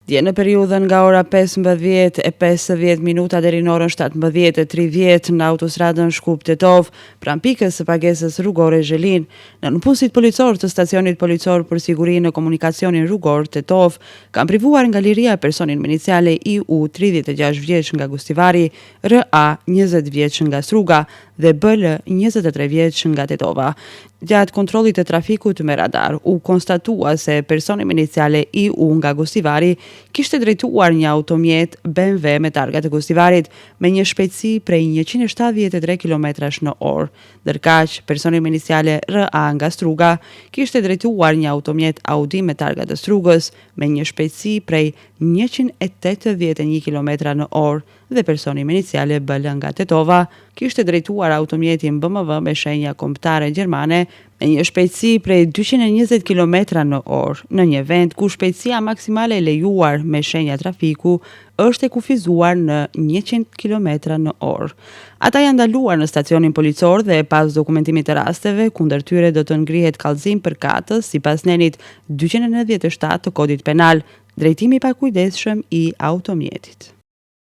Dje në periudhën nga ora 15:50 deri në orën 17:30 në autostradën Shkup-Tetov, pranë pikës së pagesës rrugore Zhelin, në nënpunësit policor të stacionit policor për siguri në komunikacionin rrugor Tetov, kanë privuar nga liria personin me iniciale IU 36 vjeç nga Gustivari, RA 20 vjeç nga Struga dhe BL 23 vjeç nga Tetova. Gjatë kontrollit të trafikut me radar, u konstatua se personi me iniciale IU nga Gustivari kishte drejtuar një automjet BMW me targa të Gustivarit me një shpejtësi prej 173 km/h. Ndërkaq, personi me iniciale RA nga Struga kishte drejtuar një automjet Audi me targa të Strugës me një shpejtësi prej 181 km/h dhe personi me iniciale BL nga Tetova kishte drejtuar automjetin BMW me shenja kombëtare gjermane me një shpejtësi prej 220 km/h në një vend ku shpejtësia maksimale e lejuar me shenja trafiku është e kufizuar në 100 km/h. Ata janë ndaluar në stacionin policor dhe pas dokumentimit të rasteve, kundër tyre do të ngrihet kallëzim përkatës sipas nenit 297 të Kodit Penal, drejtimi i pakujdesshëm i automjetit.